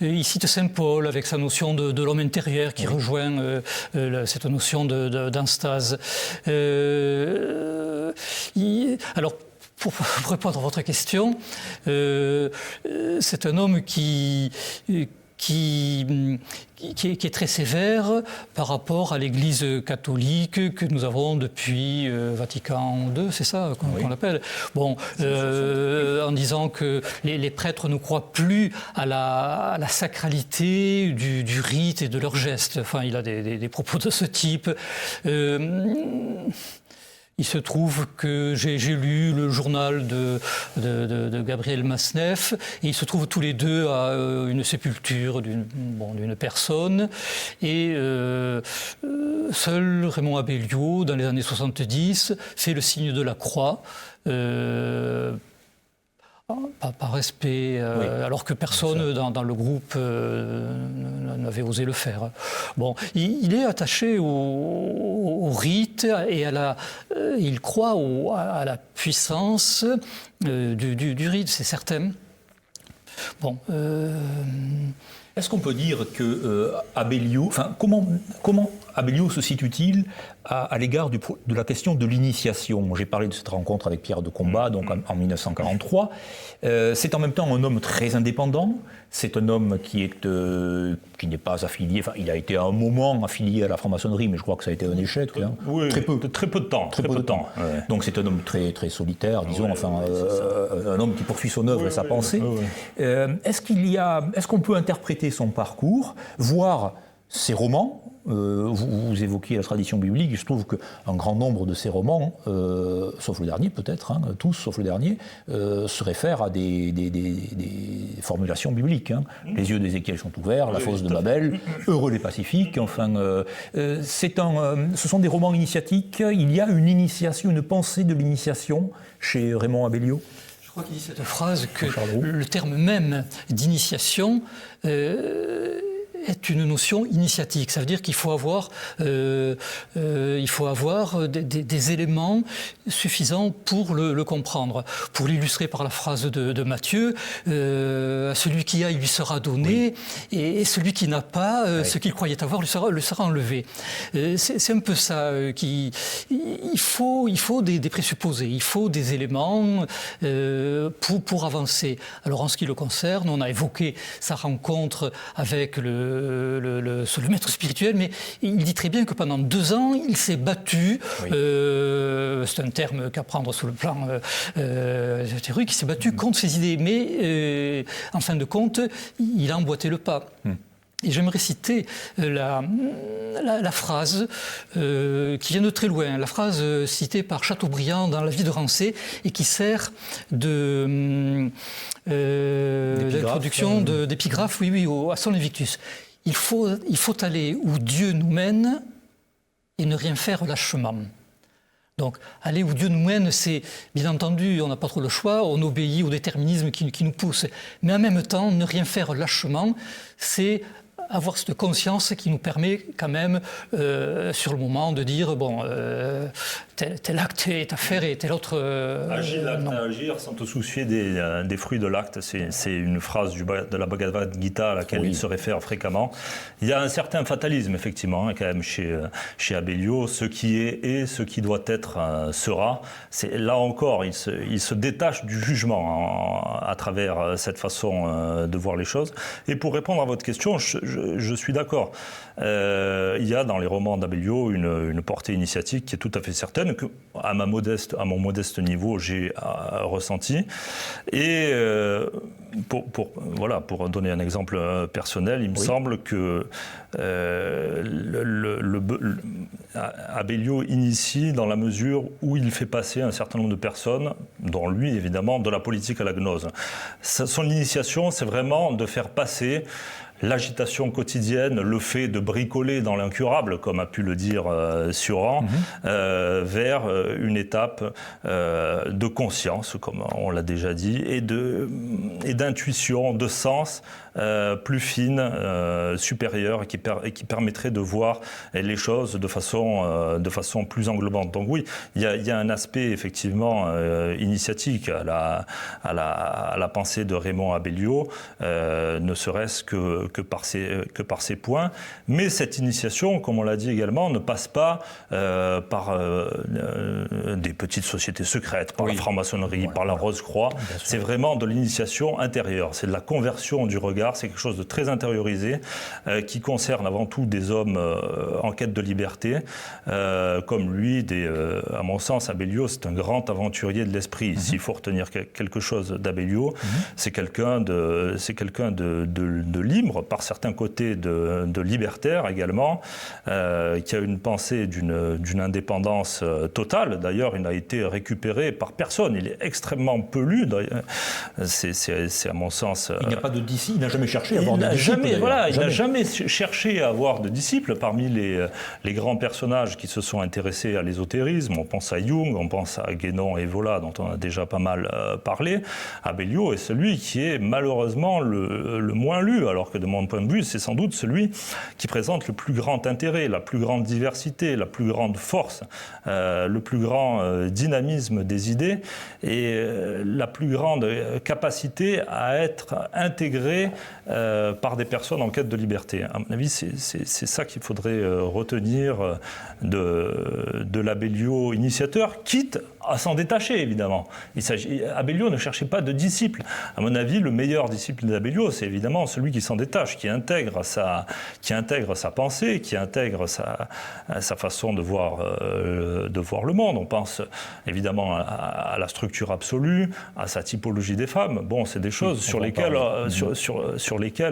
il cite Saint Paul avec sa notion de l'homme intérieur qui rejoint cette notion d'anstase. Alors, pour répondre à votre question, c'est un homme qui est très sévère par rapport à l'Église catholique que nous avons depuis Vatican II, c'est ça qu'on l'appelle. Bon, en disant que les prêtres ne croient plus à la sacralité du rite et de leurs gestes. Enfin, il a des propos de ce type. Il se trouve que j'ai lu le journal de Gabriel Masneff, et ils se trouvent tous les deux à une sépulture d'une personne. Et seul Raymond Abellio, dans les années 70, fait le signe de la croix. Par respect, alors que personne dans le groupe n'avait osé le faire. Bon, il est attaché au rite et il croit à la puissance du rite, c'est certain. Bon.
Est-ce qu'on peut dire que Abellio, comment Abellio se situe-t-il à l'égard de la question de l'initiation? J'ai parlé de cette rencontre avec Pierre de Combat, donc en 1943. C'est en même temps un homme très indépendant. C'est un homme qui n'est pas affilié. Enfin, il a été à un moment affilié à la franc-maçonnerie, mais je crois que ça a été un échec.
Oui, très peu de temps.
Ouais. Donc c'est un homme très, très solitaire, disons. Un homme qui poursuit son œuvre et sa pensée. Est-ce qu'on peut interpréter son parcours, voir ses romans? Vous évoquiez la tradition biblique, et je trouve qu'un grand nombre de ces romans, sauf le dernier peut-être, tous sauf le dernier, se réfèrent à des formulations bibliques. Les yeux d'Ézéchiel sont ouverts, la fosse de Babel, heureux les pacifiques, ce sont des romans initiatiques. Il y a une initiation, une pensée de l'initiation chez Raymond Abellio.
Je crois qu'il dit cette phrase que le terme même d'initiation est une notion initiatique. Ça veut dire qu'il faut avoir, des éléments suffisants pour le comprendre. Pour l'illustrer par la phrase de Matthieu, celui qui a, il lui sera donné, et celui qui n'a pas, ce qu'il croyait avoir lui sera enlevé. C'est un peu ça. Il faut des présupposés, il faut des éléments pour avancer. Alors en ce qui le concerne, on a évoqué sa rencontre avec le maître spirituel, mais il dit très bien que pendant 2 ans, il s'est battu, c'est un terme qu'à prendre sous le plan théorique, il s'est battu contre ses idées, mais en fin de compte, il a emboîté le pas. Et j'aimerais citer la phrase qui vient de très loin, la phrase citée par Chateaubriand dans La vie de Rancé et qui sert d'introduction, d'épigraphe, à son Invictus. Il faut aller où Dieu nous mène et ne rien faire lâchement. Donc, aller où Dieu nous mène, c'est, bien entendu, on n'a pas trop le choix, on obéit au déterminisme qui nous pousse. Mais en même temps, ne rien faire lâchement, c'est avoir cette conscience qui nous permet quand même, sur le moment, de dire, bon, tel acte est à faire et tel autre...
Agis l'acte à agir sans te soucier des fruits de l'acte. C'est une phrase de la Bhagavad Gita à laquelle il se réfère fréquemment. Il y a un certain fatalisme, effectivement, quand même, chez Abellio. Ce qui est et ce qui doit être sera. Là encore, il se détache du jugement à travers cette façon de voir les choses. Et pour répondre à votre question, je suis d'accord. Il y a dans les romans d'Abellio une portée initiatique qui est tout à fait certaine, que à mon modeste niveau, j'ai ressenti. Et pour donner un exemple personnel, il me semble que Abellio initie dans la mesure où il fait passer un certain nombre de personnes, dont lui évidemment, de la politique à la gnose. Son initiation, c'est vraiment de faire passer l'agitation quotidienne, le fait de bricoler dans l'incurable, comme a pu le dire Sioran, vers une étape de conscience, comme on l'a déjà dit, et d'intuition, de sens plus fine, supérieure, et qui permettrait de voir les choses de façon plus englobante. Donc oui, il y a un aspect effectivement initiatique à la pensée de Raymond Abellio, ne serait-ce que par ces points. Mais cette initiation, comme on l'a dit également, ne passe pas par des petites sociétés secrètes, par la franc-maçonnerie, par la Rose-Croix. C'est vraiment de l'initiation intérieure. C'est de la conversion du regard. C'est quelque chose de très intériorisé qui concerne avant tout des hommes en quête de liberté. Comme lui, à mon sens, Abellio, c'est un grand aventurier de l'esprit. S'il faut retenir quelque chose d'Abellio, c'est quelqu'un de libre, par certains côtés de libertaire également, qui a une pensée d'une indépendance totale. D'ailleurs, il n'a été récupéré par personne. Il est extrêmement peu lu. C'est à mon sens...
Il n'y a pas de disciple, il n'a jamais cherché à avoir de disciples.
Il n'a jamais cherché à avoir de disciples. Parmi les grands personnages qui se sont intéressés à l'ésotérisme, on pense à Jung, on pense à Guénon et Vola, dont on a déjà pas mal parlé. Abellio est celui qui est malheureusement le moins lu, alors que de mon point de vue, c'est sans doute celui qui présente le plus grand intérêt, la plus grande diversité, la plus grande force, le plus grand dynamisme des idées et la plus grande capacité à être intégré par des personnes en quête de liberté. À mon avis, c'est ça qu'il faudrait retenir de l'Abellio initiateur, quitte à s'en détacher, évidemment. Abellio ne cherchait pas de disciple. À mon avis, le meilleur disciple d'Abellio, c'est évidemment celui qui s'en détache, qui intègre sa pensée, qui intègre sa façon de voir le monde. On pense évidemment à la structure absolue, à sa typologie des femmes. Bon, c'est des choses sur lesquelles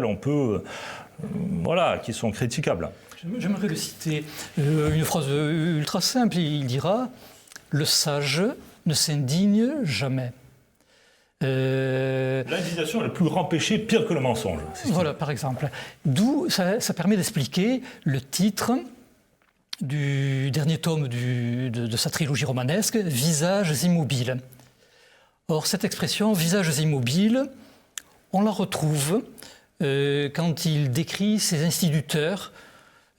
on peut... qui sont critiquables.
J'aimerais le citer. Une phrase ultra simple, il dira « Le sage ne s'indigne jamais ».
L'indignation est le plus grand péché, pire que le mensonge.
Voilà, par exemple. D'où ça permet d'expliquer le titre du dernier tome de sa trilogie romanesque, « Visages immobiles ». Or, cette expression « visages immobiles », on la retrouve quand il décrit ses instituteurs,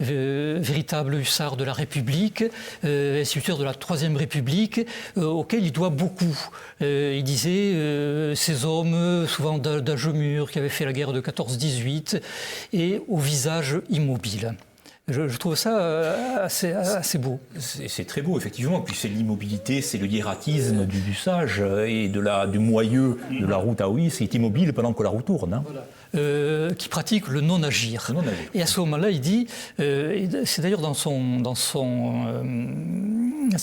véritable hussard de la République, instituteur de la Troisième République, auquel il doit beaucoup. Il disait ces hommes, souvent d'âge mûr, qui avaient fait la guerre de 14-18, et au visage immobile. Je trouve ça assez beau.
C'est très beau, effectivement. Puis c'est l'immobilité, c'est le hiératisme du sage et du moyeu de la roue taoïste qui est immobile pendant que la roue tourne.
Voilà. Qui pratique le non-agir. Et à ce moment-là, il dit, c'est d'ailleurs dans son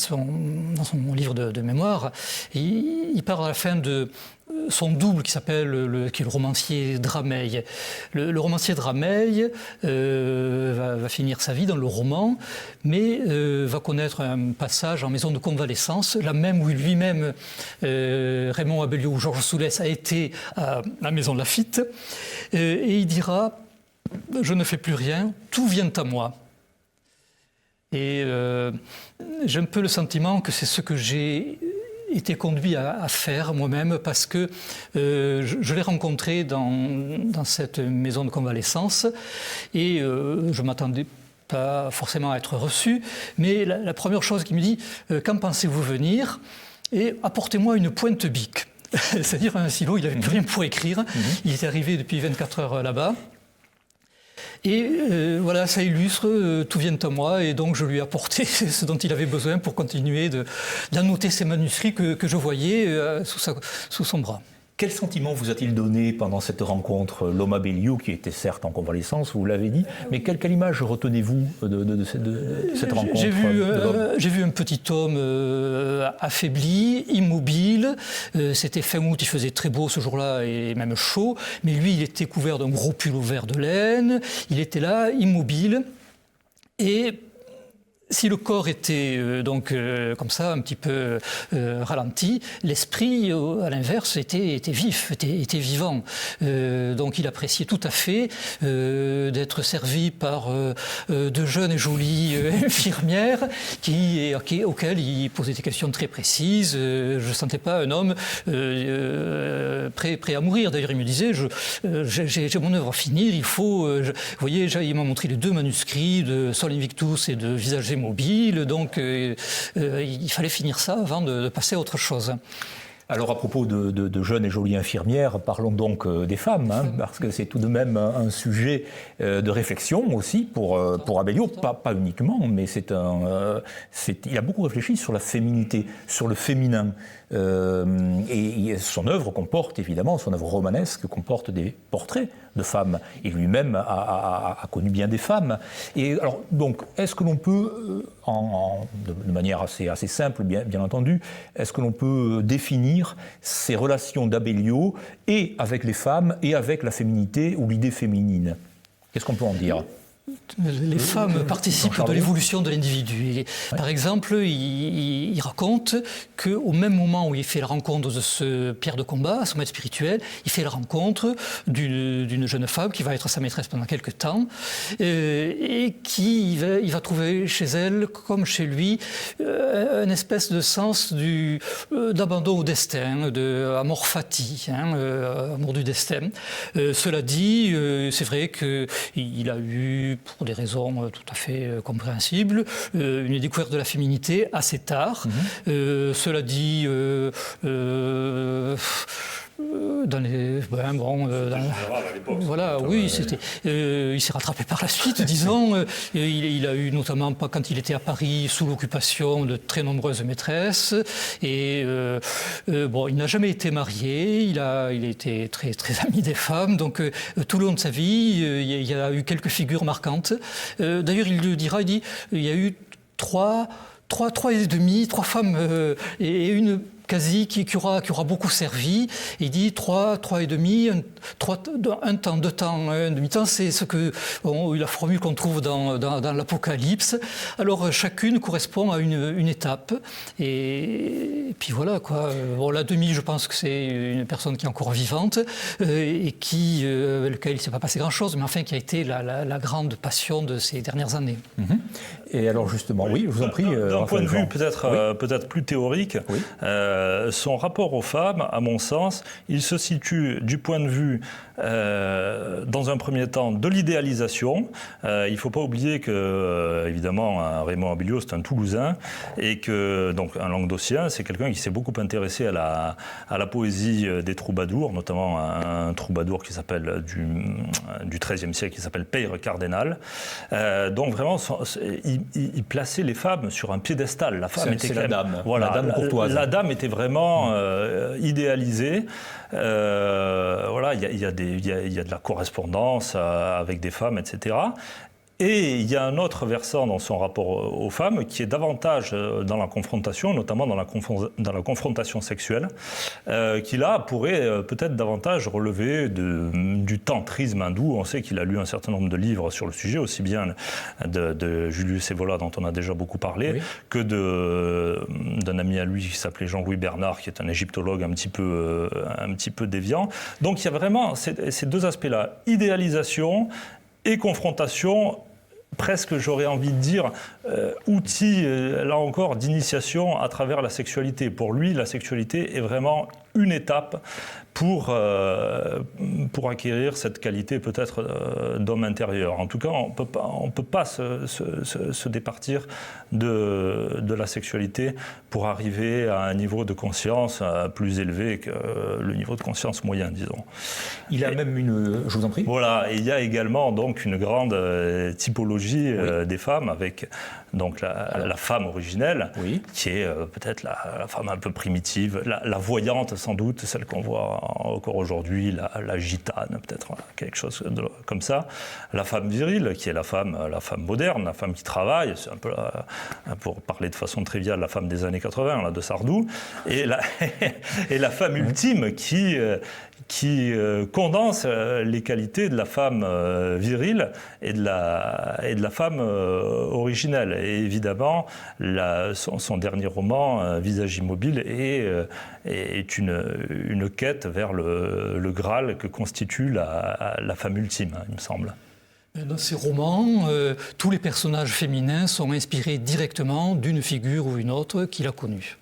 dans son livre de mémoire, il parle à la fin de son double qui est le romancier Drameil. Le romancier Drameil va finir sa vie dans le roman, mais va connaître un passage en maison de convalescence, la même où lui-même, Raymond Abellio ou Georges Soulès, a été à la maison Laffitte, et il dira « Je ne fais plus rien, tout vient à moi ». Et j'ai un peu le sentiment que c'est ce que j'ai été conduit à faire moi-même, parce que je l'ai rencontré dans cette maison de convalescence, et je ne m'attendais pas forcément à être reçu, mais la première chose qu'il me dit « Quand pensez-vous venir ? Et apportez-moi une pointe bic ». C'est-à-dire un stylo, il n'avait plus rien pour écrire, il était arrivé depuis 24 heures là-bas. Et voilà, ça illustre tout vient à moi, et donc je lui ai apporté ce dont il avait besoin pour continuer d'annoter ces manuscrits que je voyais sous son bras.
Quel sentiment vous a-t-il donné pendant cette rencontre, l'homme Abellio, qui était certes en convalescence, vous l'avez dit, mais quelle image retenez-vous de cette rencontre?
J'ai vu un petit homme affaibli, immobile. C'était fin août, il faisait très beau ce jour-là et même chaud, mais lui, il était couvert d'un gros pull vert de laine, il était là, immobile, et si le corps était comme ça, un petit peu ralenti, l'esprit, à l'inverse, était vif, était vivant. Donc il appréciait tout à fait d'être servi par de jeunes et jolies infirmières auxquelles il posait des questions très précises. Je ne sentais pas un homme prêt à mourir. D'ailleurs, il me disait, j'ai mon œuvre à finir, il faut... vous voyez, il m'a montré les 2 manuscrits de Sol Invictus et de Visage mobile, donc il fallait finir ça avant de passer à autre chose.
Alors à propos de jeunes et jolies infirmières, parlons donc des femmes, parce que c'est tout de même un sujet de réflexion aussi pour Abellio, pas uniquement, mais il a beaucoup réfléchi sur la féminité, sur le féminin. Et son œuvre comporte évidemment, son œuvre romanesque comporte des portraits de femmes. Et lui-même a connu bien des femmes. Et alors, donc, est-ce que l'on peut, de manière assez simple, bien entendu, est-ce que l'on peut définir ces relations d'Abellio et avec les femmes et avec la féminité ou l'idée féminine? Qu'est-ce qu'on peut en dire?
Les femmes participent de l'évolution de l'individu. Par exemple, il raconte qu'au même moment où il fait la rencontre de ce Pierre de combat, son maître spirituel, il fait la rencontre d'une jeune femme qui va être sa maîtresse pendant quelques temps et il va trouver chez elle, comme chez lui, une espèce de sens d'abandon au destin, de amor fati, amour du destin. Cela dit, c'est vrai qu'il a eu, pour des raisons tout à fait compréhensibles, une découverte de la féminité assez tard. Cela dit, dans les... voilà, oui, c'était... il s'est rattrapé par la suite, disons. Il a eu notamment, quand il était à Paris, sous l'occupation de très nombreuses maîtresses. Et il n'a jamais été marié. Il a été très, très ami des femmes. Donc, tout le long de sa vie, il y a eu quelques figures marquantes. D'ailleurs, il le dira, il dit, il y a eu trois femmes et une quasi qui aura beaucoup servi. Il dit 3 et demi, un temps, 2 temps, un demi-temps, c'est la formule qu'on trouve dans l'Apocalypse. Alors chacune correspond à une étape. Et puis voilà quoi. La demi, je pense que c'est une personne qui est encore vivante et avec laquelle il ne s'est pas passé grand-chose, mais enfin qui a été la grande passion de ces dernières années.
Et alors justement, oui, je vous en prie.
D'un point de vue peut-être plus théorique, oui. Son rapport aux femmes, à mon sens, il se situe du point de vue, dans un premier temps, de l'idéalisation. Il ne faut pas oublier que, évidemment, Raymond Abellio, c'est un Toulousain, et que, donc, un Languedocien, c'est quelqu'un qui s'est beaucoup intéressé à la poésie des troubadours, notamment un troubadour qui s'appelle du XIIIe siècle, qui s'appelle Peyre Cardinal. Donc, vraiment, il plaçait les femmes sur un piédestal. La femme était
la dame,
voilà,
la dame courtoise.
La dame était vraiment idéalisée. Voilà, il y a de la correspondance avec des femmes, etc. Et il y a un autre versant dans son rapport aux femmes qui est davantage dans la confrontation, notamment dans la confrontation sexuelle, qui là pourrait peut-être davantage relever du tantrisme hindou. On sait qu'il a lu un certain nombre de livres sur le sujet, aussi bien de Julius Evola, dont on a déjà beaucoup parlé, oui, que d'un ami à lui qui s'appelait Jean-Louis Bernard, qui est un égyptologue un petit peu déviant. Donc il y a vraiment ces deux aspects-là, idéalisation et confrontation, presque, j'aurais envie de dire, outil, là encore, d'initiation à travers la sexualité. Pour lui, la sexualité est vraiment une étape pour acquérir cette qualité peut-être d'homme intérieur. En tout cas, on peut pas se départir de la sexualité pour arriver à un niveau de conscience plus élevé que le niveau de conscience moyen, disons.
Il a même une... Je vous en prie.
Voilà, et il y a également donc une grande typologie oui, des femmes avec donc la femme originelle, oui, qui est peut-être la femme un peu primitive, la voyante sans doute, celle qu'on voit encore aujourd'hui, la gitane, peut-être quelque chose comme ça. La femme virile, qui est la femme moderne, la femme qui travaille, c'est un peu, pour parler de façon triviale, la femme des années 80, là, de Sardou, et la femme ultime qui condense les qualités de la femme virile et de la femme originelle. Et évidemment, son dernier roman, Visage immobile, est une quête vers le Graal que constitue la femme ultime, il me semble.
Dans ces romans, tous les personnages féminins sont inspirés directement d'une figure ou une autre qu'il a connue.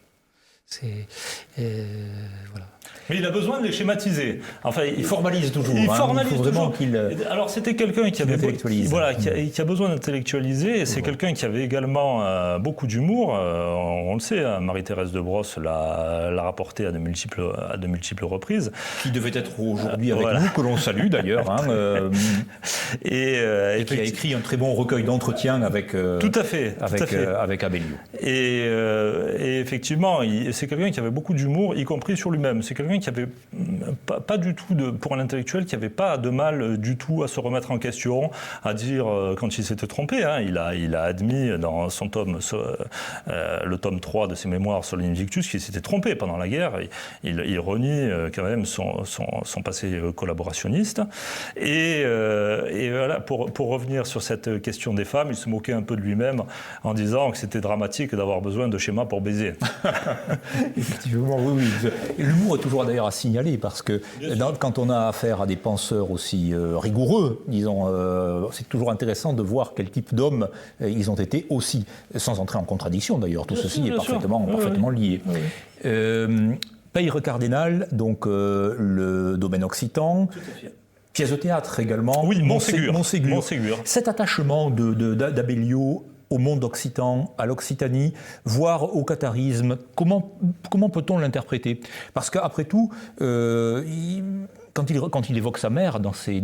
Voilà.
Mais il a besoin de les schématiser.
Enfin, il formalise toujours.
Il formalise
toujours.
Alors, c'était quelqu'un qui a besoin d'intellectualiser. Et c'est quelqu'un qui avait également beaucoup d'humour. On le sait, hein, Marie-Thérèse de Brosse l'a rapporté à de multiples reprises.
Qui devait être aujourd'hui avec nous, que l'on salue d'ailleurs. Hein, et qui a écrit un très bon recueil d'entretiens avec Abellio.
Et effectivement, c'est quelqu'un qui avait beaucoup d'humour, y compris sur lui-même. C'est quelqu'un qui avait pas du tout, pour un intellectuel, qui n'avait pas de mal du tout à se remettre en question, à dire quand il s'était trompé. Hein, il a admis dans son tome, le tome 3 de ses mémoires sur l'Invictus, qu'il s'était trompé pendant la guerre. Il renie quand même son passé collaborationniste. Et voilà, pour revenir sur cette question des femmes, il se moquait un peu de lui-même en disant que c'était dramatique d'avoir besoin de schémas pour baiser.
Effectivement, oui. L'humour est toujours d'ailleurs à signaler parce que quand on a affaire à des penseurs aussi rigoureux, disons, c'est toujours intéressant de voir quel type d'hommes ils ont été aussi, sans entrer en contradiction d'ailleurs. Tout ceci est parfaitement lié. Oui. Peyre Cardinal, donc le domaine occitan. Tout à fait. Pièce de théâtre également.
Oui, Montségur.
Cet attachement d'Abellio au monde occitan, à l'Occitanie, voire au catharisme, comment peut-on l'interpréter ? Parce qu'après tout, quand il évoque sa mère dans ses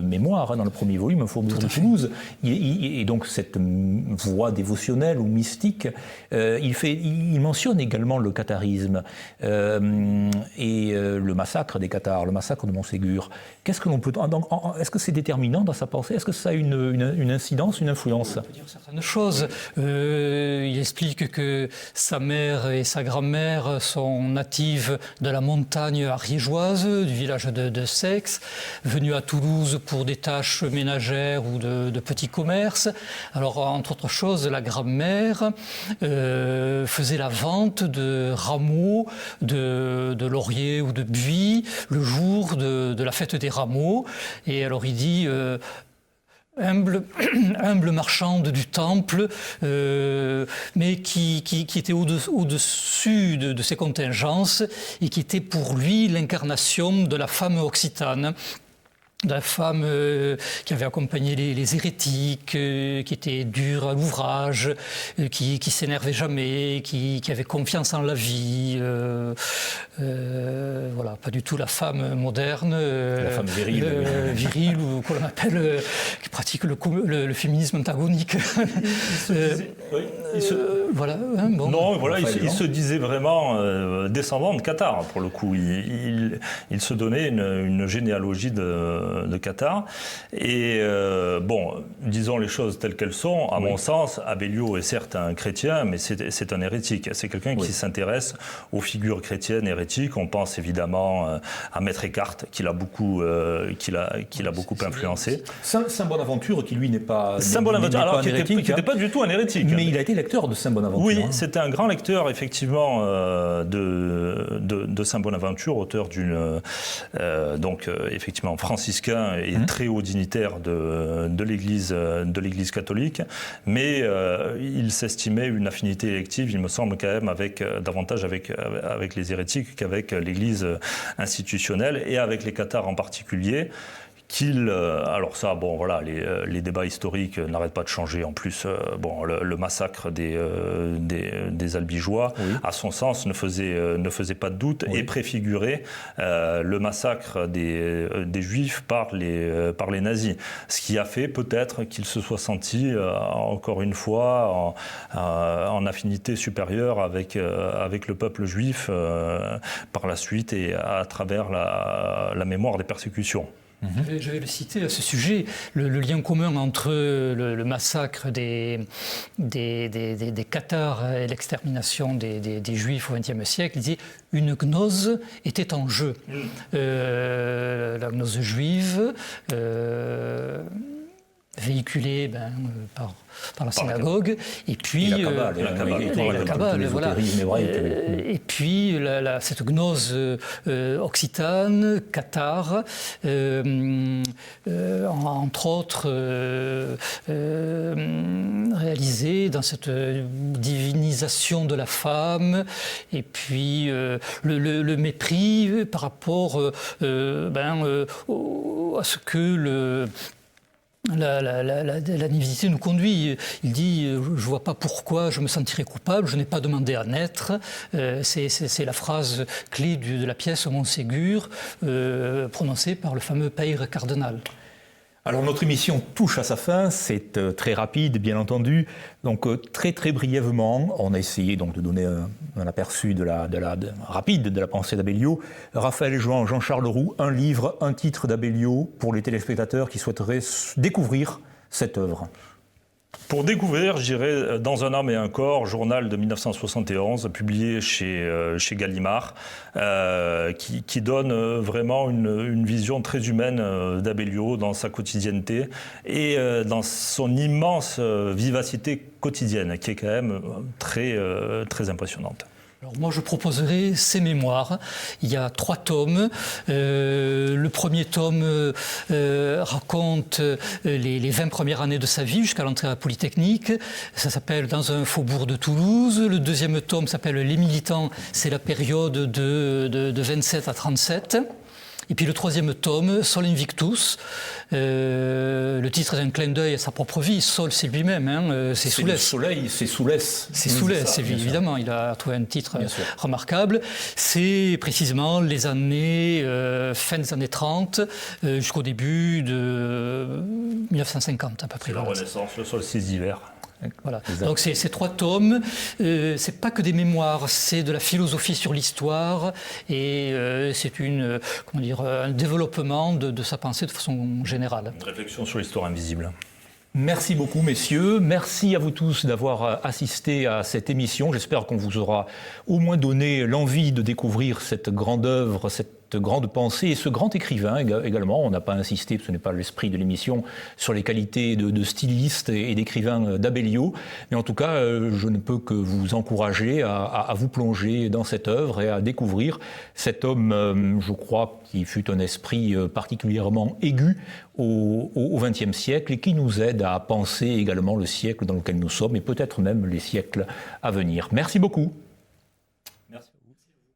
mémoires, dans le premier volume, Faubourg de Toulouse, et donc cette voie dévotionnelle ou mystique, il mentionne également le catharisme et le massacre des cathares, le massacre de Montségur. Qu'est-ce que l'on peut... Est-ce que c'est déterminant dans sa pensée ? Est-ce que ça a une incidence, une influence ?
On peut dire certaines choses. Il explique que sa mère et sa grand-mère sont natives de la montagne ariégeoise, du village de Sex, venus à Toulouse pour des tâches ménagères ou de petits commerces. Alors, entre autres choses, la grand-mère faisait la vente de rameaux de lauriers ou de buis le jour de la fête des rameaux. Et alors, il dit... humble marchande du temple, mais qui était au-dessus de ses contingences et qui était pour lui l'incarnation de la femme occitane. De la femme qui avait accompagné les hérétiques, qui était dure à l'ouvrage, qui s'énervait jamais, qui avait confiance en la vie. Voilà, pas du tout la femme moderne,
la femme virile,
ou qu'on appelle, qui pratique le féminisme antagonique. Voilà. Hein, bon.
Non, voilà, il se disait vraiment descendant de Qatar, pour le coup. Il se donnait une généalogie de Qatar. Et bon, disons les choses telles qu'elles sont. À mon sens, Abellio est certes un chrétien, mais c'est un hérétique. C'est quelqu'un qui s'intéresse aux figures chrétiennes hérétiques. On pense évidemment à Maître Eckhart, qui l'a beaucoup influencé.
Saint Bonaventure, qui lui n'est pas
Saint Bonaventure, alors qui n'était pas du tout un hérétique.
Mais il a été lecteur de Saint Bonaventure.
Oui, c'était un grand lecteur, effectivement, de Saint Bonaventure, auteur effectivement, franciscain et très haut dignitaire de l'Église catholique. Mais il s'estimait une affinité élective, il me semble, quand même, davantage avec les hérétiques qu'avec l'Église institutionnelle et avec les cathares en particulier. Alors ça, bon voilà, les débats historiques n'arrêtent pas de changer. En plus, le massacre des Albigeois, à son sens, ne faisait pas de doute et préfigurait le massacre des Juifs par les nazis. Ce qui a fait peut-être qu'ils se soient sentis, encore une fois, en affinité supérieure avec le peuple juif par la suite et à travers la mémoire des persécutions.
Je vais le citer à ce sujet, le lien commun entre le massacre des Cathares et l'extermination des Juifs au XXe siècle. Il dit une gnose était en jeu. La gnose juive, véhiculée par la synagogue, et puis
la Kabbale,
voilà. Et puis cette gnose occitane, cathare, entre autres réalisée dans cette divinisation de la femme, et puis le mépris par rapport à ce que la divinité nous conduit. Il dit « Je ne vois pas pourquoi je me sentirais coupable, je n'ai pas demandé à naître ». C'est la phrase clé de la pièce Montségur, prononcée par le fameux Père cardinal.
Alors notre émission touche à sa fin, c'est très rapide bien entendu, donc très très brièvement, on a essayé donc de donner un aperçu rapide de la pensée d'Abellio. Raphaël Jouan, Jean-Charles Roux, un livre, un titre d'Abellio pour les téléspectateurs qui souhaiteraient découvrir cette œuvre.
Pour découvrir, je dirais Dans un âme et un corps, journal de 1971, publié chez Gallimard, qui donne vraiment une vision très humaine d'Abellio dans sa quotidienneté et dans son immense vivacité quotidienne, qui est quand même très, très impressionnante.
Alors moi, je proposerai ses mémoires. Il y a 3 tomes. Le premier tome raconte les 20 premières années de sa vie jusqu'à l'entrée à la Polytechnique. Ça s'appelle Dans un faubourg de Toulouse. Le deuxième tome s'appelle Les militants. C'est la période de 27 à 37. Et puis le troisième tome, Sol Invictus, le titre est un clin d'œil à sa propre vie. Sol, c'est lui-même, c'est Soulès.
Le soleil, c'est Soulès.
C'est Soulès, c'est lui, évidemment. Il a trouvé un titre remarquable. C'est précisément les années, fin des années 30, jusqu'au début de 1950, à peu près.
C'est la Renaissance, le solstice d'hiver.
Voilà. Donc ces 3 tomes, c'est pas que des mémoires, c'est de la philosophie sur l'histoire et c'est un développement de sa pensée de façon générale.
Une réflexion sur l'histoire invisible.
Merci beaucoup, messieurs. Merci à vous tous d'avoir assisté à cette émission. J'espère qu'on vous aura au moins donné l'envie de découvrir cette grande œuvre, cette grande pensée et ce grand écrivain également. On n'a pas insisté, ce n'est pas l'esprit de l'émission, sur les qualités de styliste et d'écrivain d'Abellio. Mais en tout cas, je ne peux que vous encourager à vous plonger dans cette œuvre et à découvrir cet homme, je crois, qui fut un esprit particulièrement aigu au XXe siècle et qui nous aide à penser également le siècle dans lequel nous sommes et peut-être même les siècles à venir. Merci beaucoup.